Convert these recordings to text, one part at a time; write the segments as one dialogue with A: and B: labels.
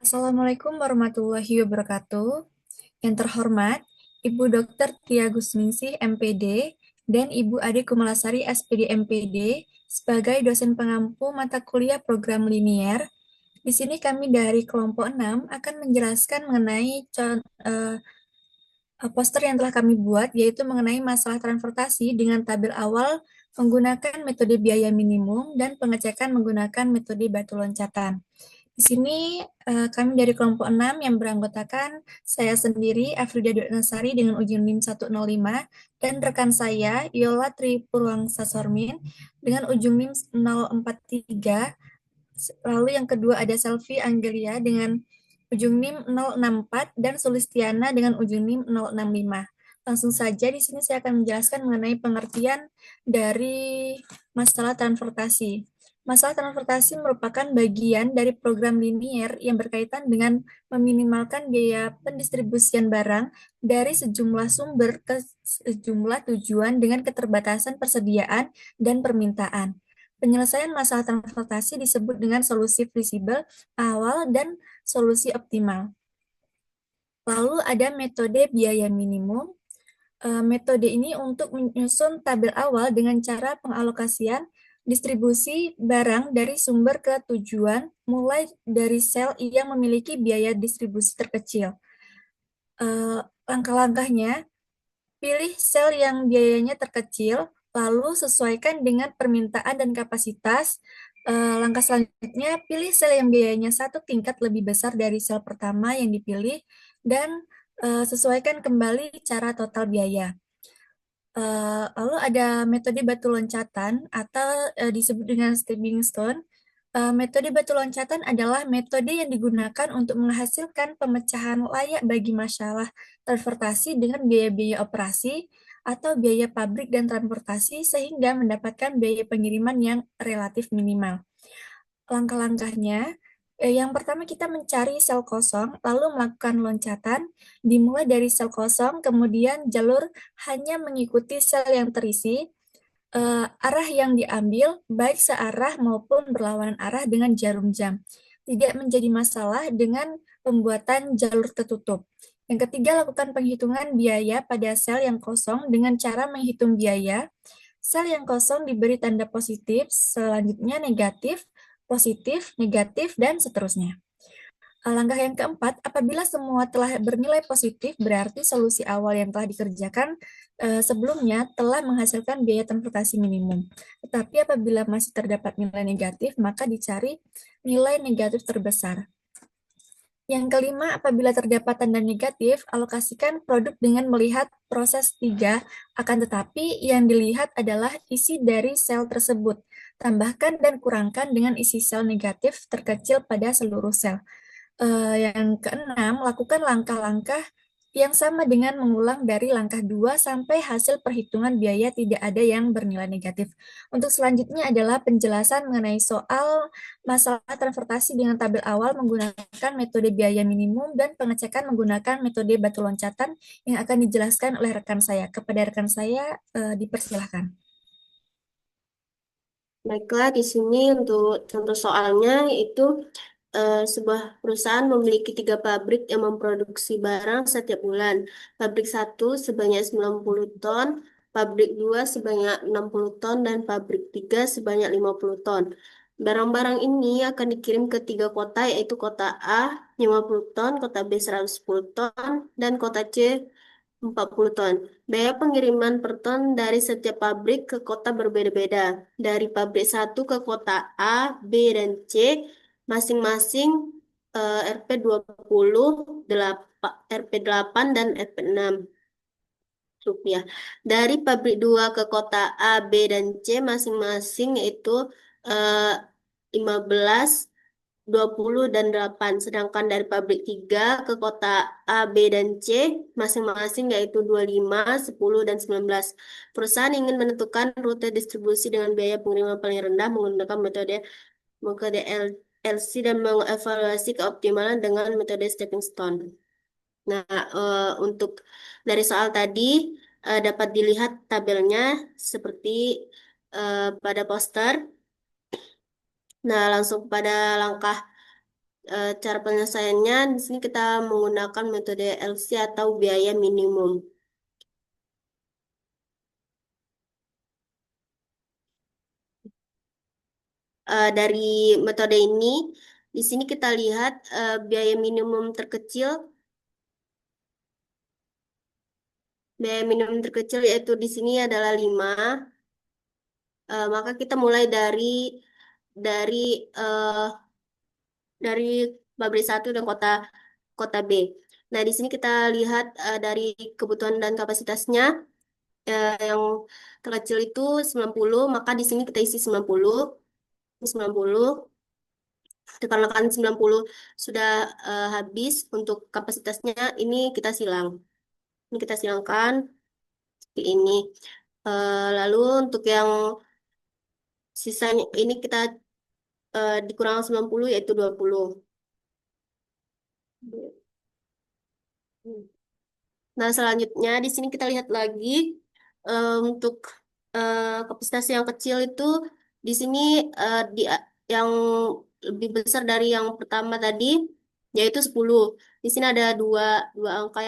A: Assalamualaikum warahmatullahi wabarakatuh. Yang terhormat, Ibu Dr. Tia Gusningsih, MPD, dan Ibu Ade Kumalasari, SPD MPD, sebagai dosen pengampu mata kuliah program linier. Di sini kami dari kelompok 6 akan menjelaskan mengenai poster yang telah kami buat, yaitu mengenai masalah transportasi dengan tabel awal menggunakan metode biaya minimum dan pengecekan menggunakan metode batu loncatan. Di sini kami dari kelompok 6 yang beranggotakan saya sendiri, Afrida Nasari dengan ujung NIM 105, dan rekan saya, Yola Tri Purwangsa Sormin dengan ujung NIM 043. Lalu yang kedua ada Selvi Anggelia dengan ujung NIM 064 dan Sulistiana dengan ujung NIM 065. Langsung saja di sini saya akan menjelaskan mengenai pengertian dari masalah transportasi. Masalah transportasi merupakan bagian dari program linier yang berkaitan dengan meminimalkan biaya pendistribusian barang dari sejumlah sumber ke sejumlah tujuan dengan keterbatasan persediaan dan permintaan. Penyelesaian masalah transportasi disebut dengan solusi fleksibel awal dan solusi optimal. Lalu ada metode biaya minimum. Metode ini untuk menyusun tabel awal dengan cara pengalokasian distribusi barang dari sumber ke tujuan, mulai dari sel yang memiliki biaya distribusi terkecil. Langkah-langkahnya, pilih sel yang biayanya terkecil, lalu sesuaikan dengan permintaan dan kapasitas. Langkah selanjutnya, pilih sel yang biayanya satu tingkat lebih besar dari sel pertama yang dipilih, dan sesuaikan kembali cara total biaya. Lalu ada metode batu loncatan atau disebut dengan stepping stone. Metode batu loncatan adalah metode yang digunakan untuk menghasilkan pemecahan layak bagi masalah transportasi dengan biaya-biaya operasi atau biaya pabrik dan transportasi sehingga mendapatkan biaya pengiriman yang relatif minimal. Langkah-langkahnya, yang pertama kita mencari sel kosong, lalu melakukan loncatan, dimulai dari sel kosong, kemudian jalur hanya mengikuti sel yang terisi, arah yang diambil baik searah maupun berlawanan arah dengan jarum jam. Tidak menjadi masalah dengan pembuatan jalur tertutup. Yang ketiga, lakukan penghitungan biaya pada sel yang kosong dengan cara menghitung biaya. Sel yang kosong diberi tanda positif, selanjutnya negatif, positif, negatif, dan seterusnya. Langkah yang keempat, apabila semua telah bernilai positif, berarti solusi awal yang telah dikerjakan sebelumnya telah menghasilkan biaya transportasi minimum. Tetapi apabila masih terdapat nilai negatif, maka dicari nilai negatif terbesar. Yang kelima, apabila terdapat tanda negatif, alokasikan produk dengan melihat proses 3, akan tetapi yang dilihat adalah isi dari sel tersebut. Tambahkan dan kurangkan dengan isi sel negatif terkecil pada seluruh sel. Yang keenam, lakukan langkah-langkah yang sama dengan mengulang dari langkah 2 sampai hasil perhitungan biaya tidak ada yang bernilai negatif. Untuk selanjutnya adalah penjelasan mengenai soal masalah transportasi dengan tabel awal menggunakan metode biaya minimum dan pengecekan menggunakan metode batu loncatan yang akan dijelaskan oleh rekan saya. Kepada rekan saya, dipersilahkan.
B: Baiklah, di sini untuk contoh soalnya yaitu sebuah perusahaan memiliki 3 pabrik yang memproduksi barang setiap bulan. Pabrik satu sebanyak 90 ton, pabrik 2 sebanyak 60 ton, dan pabrik 3 sebanyak 50 ton. Barang-barang ini akan dikirim ke 3 kota, yaitu kota A 50 ton, kota B 110 ton, dan kota C 40 ton. Biaya pengiriman per ton dari setiap pabrik ke kota berbeda-beda. Dari pabrik satu ke kota A, B, dan C, masing-masing Rp 20, Rp 8, dan Rp 6 rupiah. Dari pabrik 2 ke kota A, B, dan C, masing-masing yaitu eh, 15, 20, dan 8. Sedangkan dari pabrik 3 ke kota A, B, dan C masing-masing yaitu 25, 10, dan 19. Perusahaan ingin menentukan rute distribusi dengan biaya pengiriman paling rendah menggunakan metode LC dan mengevaluasi keoptimalan dengan metode stepping stone. Nah, untuk dari soal tadi dapat dilihat tabelnya seperti pada poster. Nah, langsung pada langkah Cara penyelesaiannya di sini kita menggunakan metode LC atau biaya minimum. Dari metode ini, di sini kita lihat biaya minimum terkecil yaitu di sini adalah 5. Maka kita mulai dari eh, dari pabrik satu dan kota kota B. Nah, di sini kita lihat dari kebutuhan dan kapasitasnya yang terkecil itu 90, maka di sini kita isi 90, 90. Dikarenakan 90 sudah habis untuk kapasitasnya, ini kita silang. Ini kita silangkan seperti ini. Lalu untuk yang sisanya ini kita dikurang 90 yaitu 20. Nah, selanjutnya di sini kita lihat lagi untuk kapasitas yang kecil itu di sini yang lebih besar dari yang pertama tadi yaitu 10. Di sini ada dua angka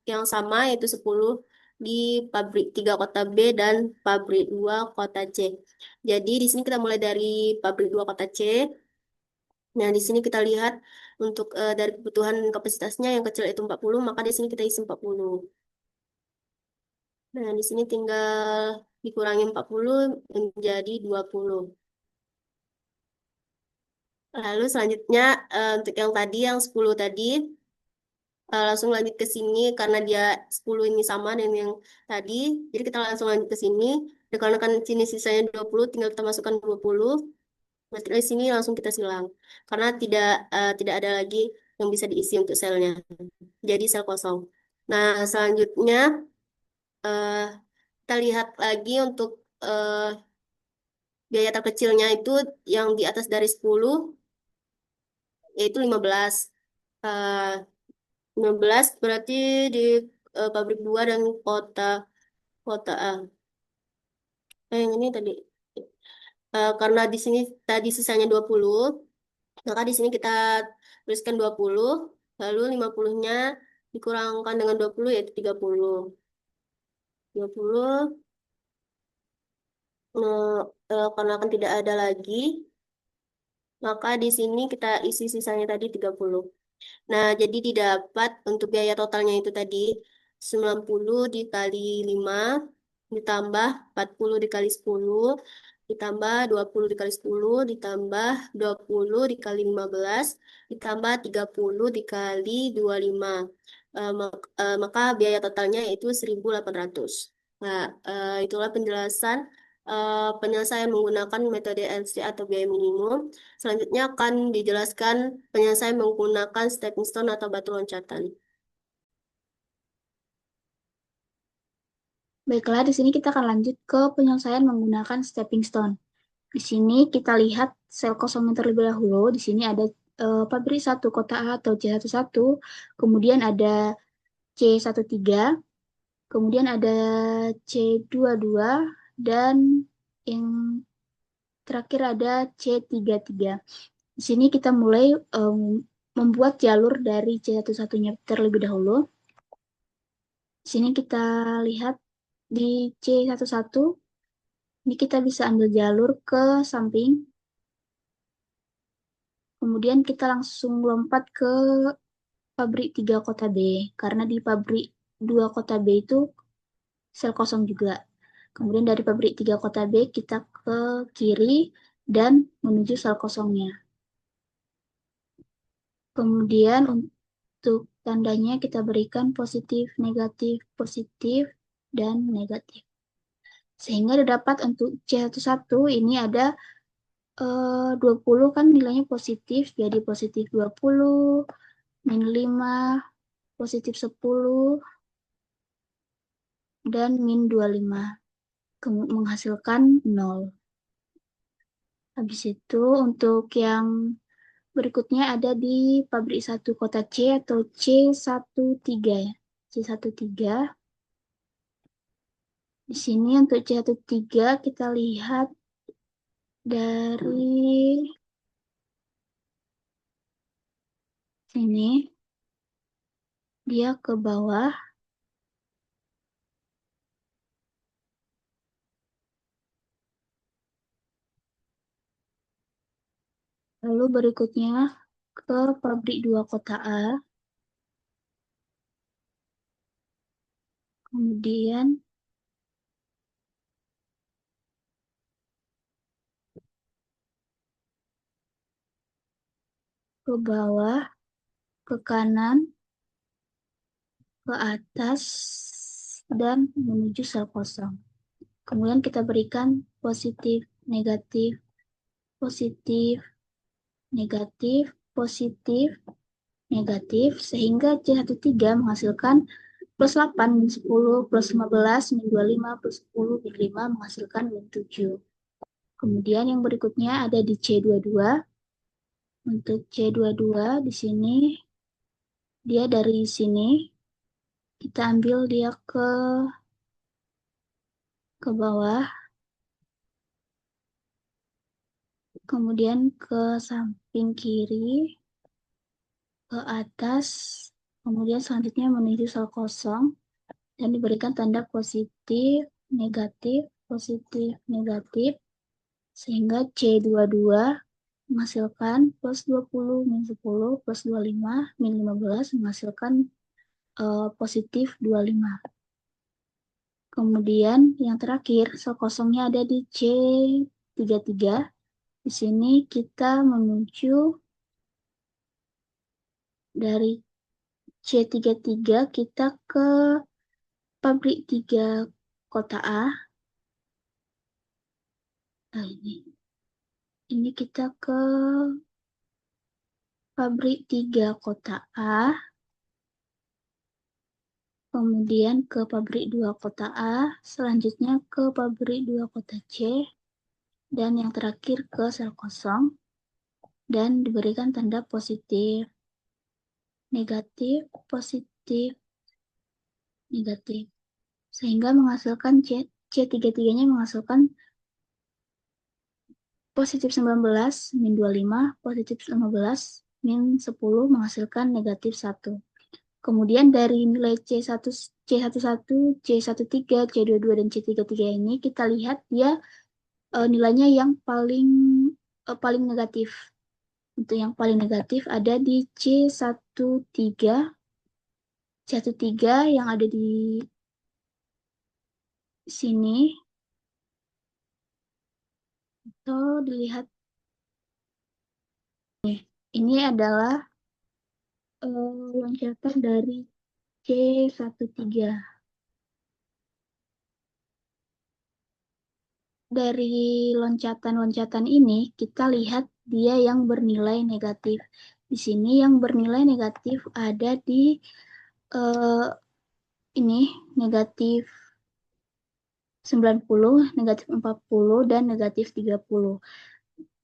B: yang sama yaitu 10 di pabrik 3 kota B dan pabrik 2 kota C. Jadi di sini kita mulai dari pabrik 2 kota C. Nah, di sini kita lihat untuk dari kebutuhan kapasitasnya yang kecil itu 40, maka di sini kita isi 40. Nah, di sini tinggal dikurangi 40 menjadi 20. Lalu selanjutnya untuk yang tadi, yang 10 tadi, langsung lanjut ke sini karena dia 10 ini sama dengan yang tadi. Jadi kita langsung lanjut ke sini. Dan karena kan sini sisanya 20, tinggal kita masukkan 20. Berarti dari sini langsung kita silang. Karena tidak ada lagi yang bisa diisi untuk selnya. Jadi sel kosong. Nah, selanjutnya eh, kita lihat lagi untuk eh, biaya terkecilnya itu yang di atas dari 10 yaitu 15. Eh, 15 berarti di pabrik 2 dan kota kota A. Yang ini tadi. Karena di sini tadi sisanya 20, maka di sini kita tuliskan 20, lalu 50-nya dikurangkan dengan 20 yaitu 30. 30, karena akan tidak ada lagi, maka di sini kita isi sisanya tadi 30. Nah, jadi didapat untuk biaya totalnya itu tadi 90 dikali 5 ditambah 40 dikali 10 ditambah 20 dikali 10 ditambah 20 dikali 15 ditambah 30 dikali 25. Maka biaya totalnya itu 1.800. Nah, itulah penjelasan penyelesaian menggunakan metode LC atau biaya minimum. Selanjutnya akan dijelaskan penyelesaian menggunakan stepping stone atau batu loncatan.
C: Baiklah, di sini kita akan lanjut ke penyelesaian menggunakan stepping stone. Di sini kita lihat sel kosongnya terlebih dahulu. Di sini ada pabrik 1 kota A atau C11, kemudian ada C13, kemudian ada C22, dan yang terakhir ada C33. Di sini kita mulai membuat jalur dari C11-nya terlebih dahulu. Di sini kita lihat di C11, ini kita bisa ambil jalur ke samping, kemudian kita langsung lompat ke pabrik 3 kota B, karena di pabrik 2 kota B itu sel kosong juga. Kemudian dari pabrik 3 kota B kita ke kiri dan menuju sel kosongnya. Kemudian untuk tandanya kita berikan positif, dan negatif. Sehingga dapat untuk C11 ini ada 20 kan nilainya positif, jadi positif 20, min 5, positif 10, dan min 25, menghasilkan 0. Habis itu untuk yang berikutnya ada di pabrik 1 kota C atau C13 ya. C13. Di sini untuk C13 kita lihat dari Sini dia ke bawah. Lalu berikutnya ke pabrik 2 kota A. Kemudian ke bawah, ke kanan, ke atas, dan menuju sel kosong. Kemudian kita berikan positif, negatif, positif, negatif, positif, negatif, sehingga C13 menghasilkan plus 8, min 10, plus 15, min 25, plus 10, min 5, menghasilkan min 7. Kemudian yang berikutnya ada di C22. Untuk C22 di sini, dia dari sini, kita ambil dia ke bawah, kemudian ke samping kiri, ke atas, kemudian selanjutnya menuju sel kosong, dan diberikan tanda positif, negatif, positif, negatif, sehingga C22 menghasilkan plus 20, min 10, plus 25, min 15, menghasilkan positif 25. Kemudian yang terakhir, sel kosongnya ada di C33. Di sini kita menuju dari C33 kita ke pabrik 3 kota A. Nah, ini kita ke pabrik 3 kota A, kemudian ke pabrik 2 kota A, selanjutnya ke pabrik 2 kota C, dan yang terakhir ke sel kosong, dan diberikan tanda positif, negatif, positif, negatif, sehingga menghasilkan C33-nya menghasilkan positif 19, min 25, positif 15, min 10, menghasilkan negatif 1. Kemudian dari nilai C1, C11, C13, C22, dan C33 ini kita lihat dia nilainya yang paling negatif. Untuk yang paling negatif ada di C13 yang ada di sini. Atau dilihat, ini adalah loncatan dari C13. Dari loncatan-loncatan ini, kita lihat dia yang bernilai negatif. Di sini yang bernilai negatif ada di eh, ini, negatif 90, negatif 40, dan negatif 30.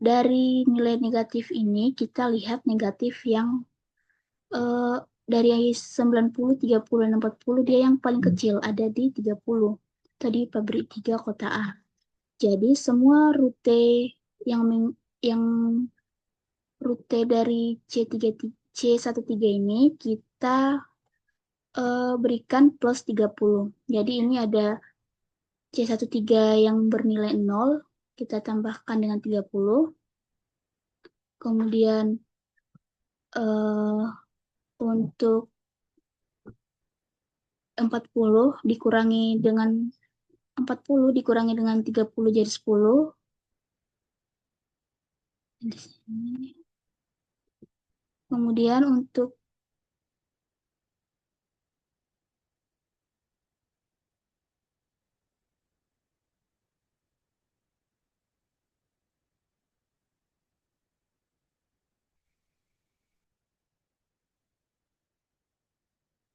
C: Dari nilai negatif ini, kita lihat negatif yang eh, dari 90, 30, dan 40, dia yang paling kecil, ada di 30. Tadi pabrik 3 kota A. Jadi semua rute yang yang rute dari C13 ini kita berikan plus 30. Jadi ini ada C13 yang bernilai 0, kita tambahkan dengan 30. Kemudian untuk 40 dikurangi dengan 30 jadi 10. Di sini. Kemudian untuk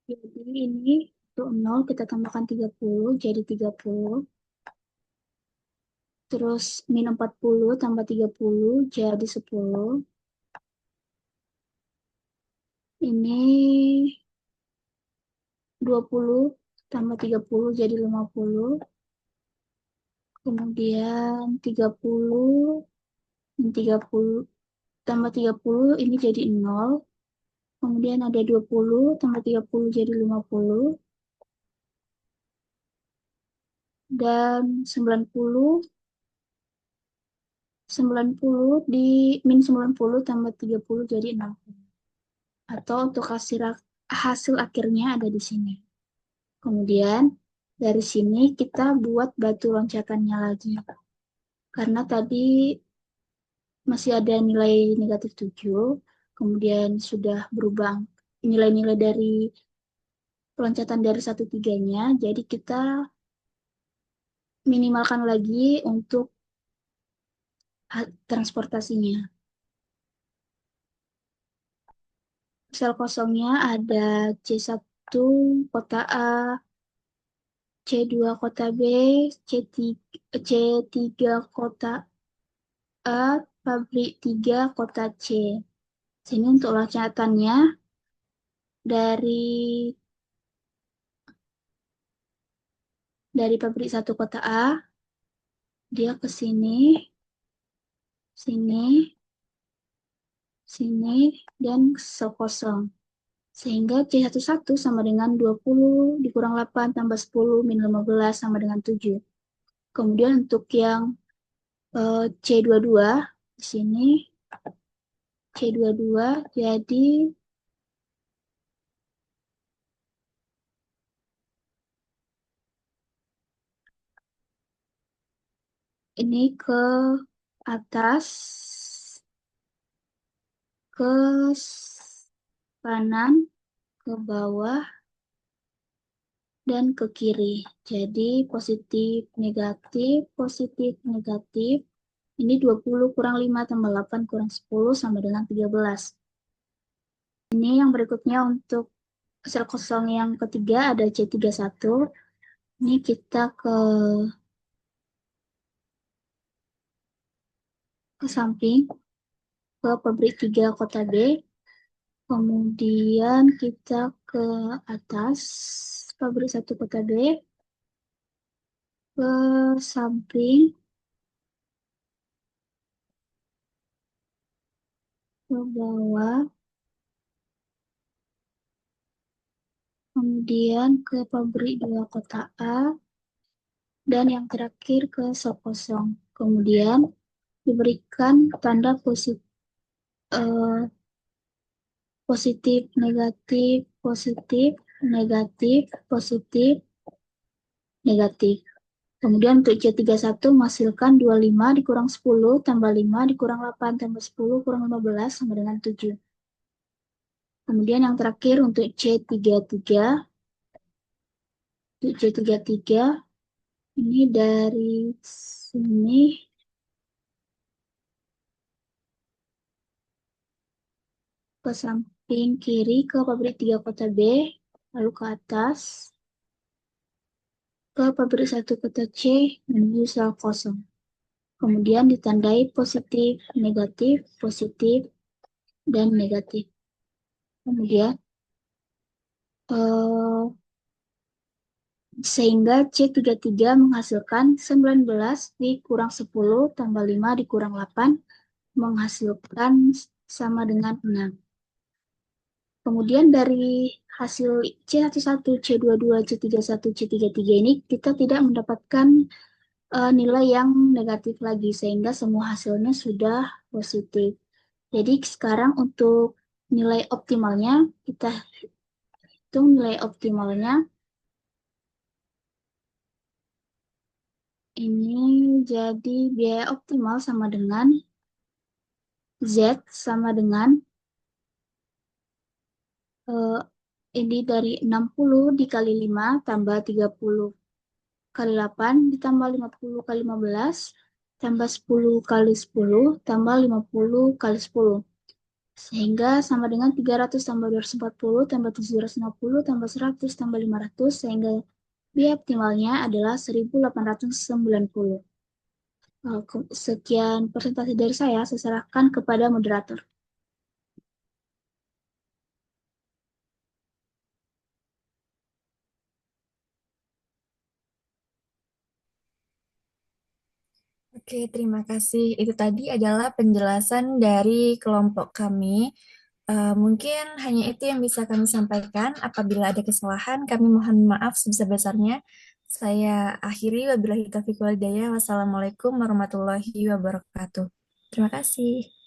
C: jadi ini untuk 0 kita tambahkan 30 jadi 30. Terus min 40 tambah 30 jadi 10. Ini 20 tambah 30 jadi 50. Kemudian 30 min 30 tambah 30 ini jadi 0. Kemudian ada 20 tambah 30 jadi 50. Dan 90 di min 90 tambah 30 jadi 60. Atau untuk hasil akhirnya ada di sini. Kemudian dari sini kita buat batu loncatannya lagi. Karena tadi masih ada nilai negatif 7, kemudian sudah berubah nilai-nilai dari loncatan dari 1-3-nya, jadi kita minimalkan lagi untuk transportasinya. Sel kosongnya ada C1 kota A, C2 kota B, C3 kota A, pabrik 3 kota C. Sini untuk loncatannya dari pabrik 1 kota A, dia ke sini, sini, sini, dan sel kosong. Sehingga C11 sama dengan 20 dikurang 8 tambah 10 min 15 sama dengan 7. Kemudian untuk yang C22 di sini C22 jadi ini ke atas, ke kanan, ke bawah, dan ke kiri. Jadi positif, negatif, positif, negatif. Ini 20 kurang 5 tambah 8 kurang 10 sama dengan 13. Ini yang berikutnya untuk sel kosong yang ketiga ada C31. Ini kita ke samping, ke pabrik 3 kota B. Kemudian kita ke atas, pabrik 1 kota B. Ke samping, ke bawah. Kemudian ke pabrik 2 kota A. Dan yang terakhir ke sel kosong. Kemudian diberikan tanda positif, negatif, positif, negatif, positif, negatif. Kemudian untuk C31 menghasilkan 25 dikurang 10 tambah 5 dikurang 8 tambah 10 kurang 15 sama dengan 7. Kemudian yang terakhir untuk C33. Untuk C33 ini dari sini ke samping kiri ke pabrik 3 kota B, lalu ke atas ke pabrik 1 kota C menuju sel kosong. Kemudian ditandai positif, negatif, positif, dan negatif. Kemudian sehingga C33 menghasilkan 19 dikurang 10 tambah 5 dikurang 8 menghasilkan sama dengan 6. Kemudian dari hasil C11, C22, C31, C33 ini kita tidak mendapatkan nilai yang negatif lagi sehingga semua hasilnya sudah positif. Jadi sekarang untuk nilai optimalnya kita hitung nilai optimalnya ini jadi biaya optimal sama dengan Z sama dengan ini dari 60 dikali 5 tambah 30 kali 8 ditambah 50 kali 15 tambah 10 kali 10 tambah 50 kali 10. Sehingga sama dengan 300 tambah 240 tambah 750 tambah 100 tambah 500 sehingga biaya optimalnya adalah 1890. Sekian presentasi dari saya serahkan kepada moderator.
A: Oke, terima kasih. Itu tadi adalah penjelasan dari kelompok kami Mungkin hanya itu yang bisa kami sampaikan. Apabila ada kesalahan, kami mohon maaf sebesar-besarnya. Saya akhiri, wabillahi taufiq wal hidayah. Wassalamualaikum warahmatullahi wabarakatuh. Terima kasih.